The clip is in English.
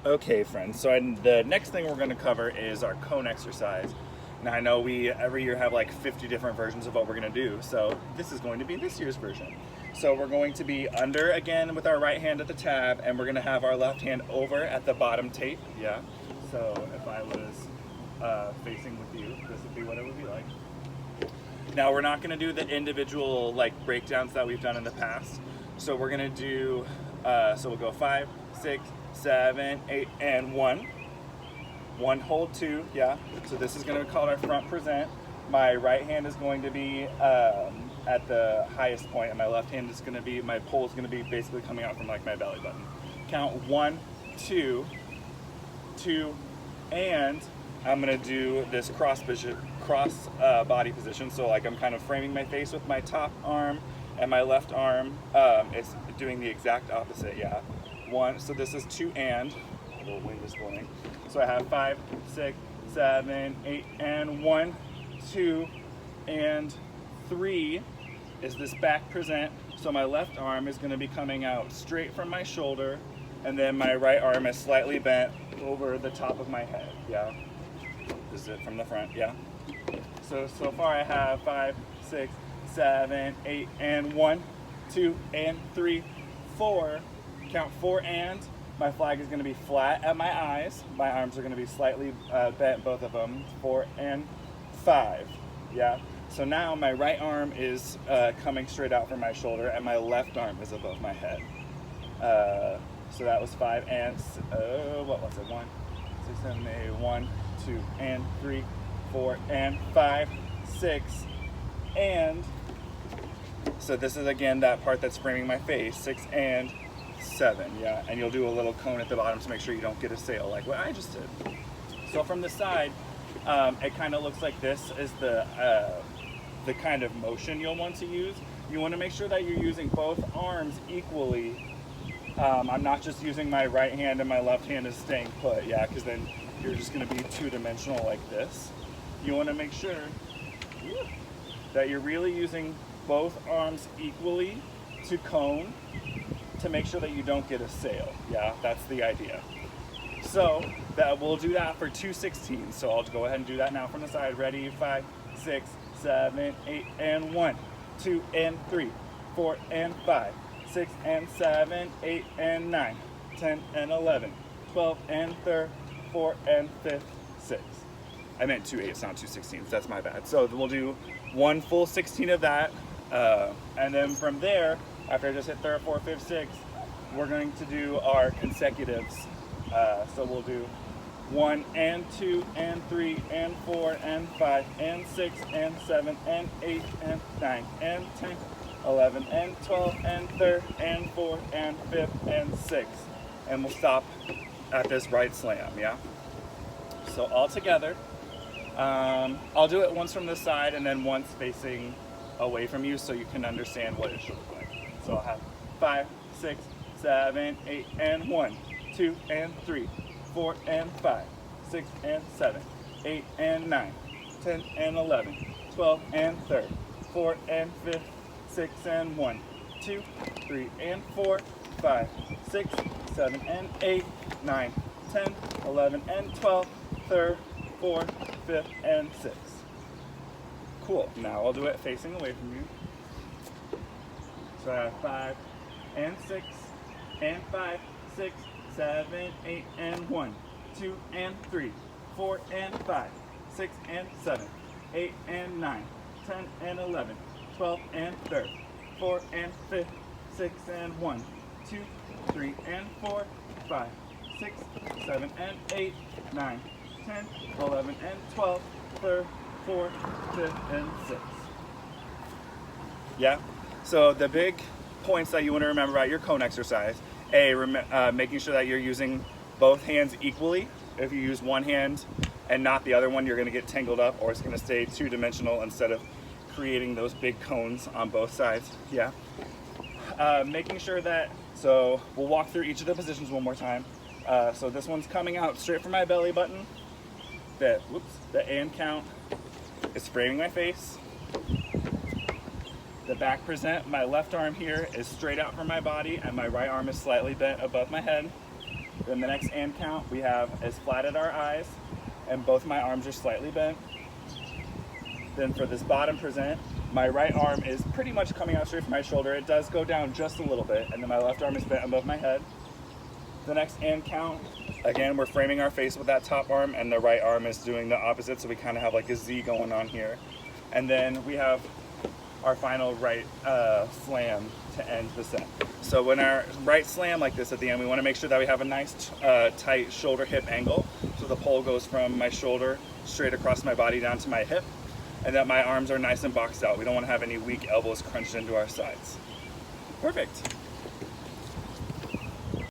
Okay, friends, so the next thing we're going to cover is our cone exercise. Now, I know we every year have like 50 different versions of what we're going to do, so this is going to be this year's version. So we're going to be under again with our right hand at the tab, and we're going to have our left hand over at the bottom tape, yeah? So if I was facing with you, this would be what it would be like. Now, we're not going to do the individual like breakdowns that we've done in the past, so we're going to do, so we'll go 5, 6, 7, 8, and 1. 1, hold 2, yeah. So this is going to be called our front present. My right hand is going to be at the highest point, and my left hand is going to be, my pole is going to be basically coming out from like my belly button. Count 1, 2, 2, and I'm going to do this cross body position. So like I'm kind of framing my face with my top arm, and my left arm is doing the exact opposite, yeah. 1, so this is 2 and, a little wind is blowing. So I have 5, 6, 7, 8, and 1, 2, and 3 is this back present. So my left arm is going to be coming out straight from my shoulder, and then my right arm is slightly bent over the top of my head, yeah. This is it from the front, yeah. So far I have 5, 6, 7, 8, and 1, 2, and 3, 4. Count 4 and. My flag is going to be flat at my eyes. My arms are going to be slightly bent, both of them. 4 and 5. Yeah. So now my right arm is coming straight out from my shoulder, and my left arm is above my head. So that was 5 and. What was it? 1, 6, 7, 8, 1, 2, and 3, 4 and 5, 6, and. So this is again that part that's framing my face. 6 and 7, yeah, and you'll do a little cone at the bottom to make sure you don't get a sail like what I just did. So from the side, it kind of looks like this is the kind of motion you'll want to use. You want to make sure that you're using both arms equally. I'm not just using my right hand and my left hand is staying put, yeah, because then you're just going to be two-dimensional like this. You want to make sure that you're really using both arms equally to cone, to make sure that you don't get a sail. Yeah, that's the idea. So that we'll do that for 2 16s. So I'll go ahead and do that now from the side. Ready? 5, 6, 7, 8, and 1, 2, and 3, 4, and 5, 6, and 7, 8, and 9, 10, and 11, 12, and 13, 4, and 5, 6. I meant 2 8s, not 2 16s. That's my bad. So we'll do 1 full 16 of that, and then from there, after I just hit 3rd, 4th, 5th, 6th, we're going to do our consecutives. So we'll do 1 and 2 and 3 and 4 and 5 and 6 and 7 and 8 and 9 and 10, 11 and 12 and 13 and 4 and 5th and 6th. And we'll stop at this right slam, yeah? So all together, I'll do it once from the side and then once facing away from you so you can understand what it should look like. So I'll have 5, 6, 7, 8, and 1, 2, and 3, 4, and 5, 6, and 7, 8, and 9, 10, and 11, 12, and 13, 4, and 5, 6, and 1, 2, 3, and 4, 5, 6, 7, and 8, 9, 10, 11, and 12, 13, 4, 5, and 6. Cool. Now I'll do it facing away from you. So I have 5 and 6 and 5, 6, 7, 8, and 1, 2 and 3, 4 and 5, 6 and 7, 8 and 9, 10 and 11, 12 and 13, 4 and 5, 6 and 1, 2, 3 and 4, 5, 6, 7 and 8, 9, 10, 11 and 12, 13, 4, 5, and 6. Yeah? So the big points that you want to remember about your cone exercise, making sure that you're using both hands equally. If you use one hand and not the other one, you're going to get tangled up, or it's going to stay two-dimensional instead of creating those big cones on both sides. Yeah. Making sure that, so we'll walk through each of the positions one more time. So this one's coming out straight from my belly button. The and count is framing my face. The back present, my left arm here is straight out from my body and my right arm is slightly bent above my head. Then the next and count we have is flat at our eyes, and both my arms are slightly bent. Then for this bottom present, my right arm is pretty much coming out straight from my shoulder. It does go down just a little bit, and then my left arm is bent above my head. The next and count, again, we're framing our face with that top arm, and the right arm is doing the opposite, so we kind of have like a Z going on here. And then we have our final right slam to end the set. So when our right slam like this at the end, we want to make sure that we have a nice tight shoulder hip angle. So the pole goes from my shoulder straight across my body down to my hip, and that my arms are nice and boxed out. We don't want to have any weak elbows crunched into our sides. Perfect.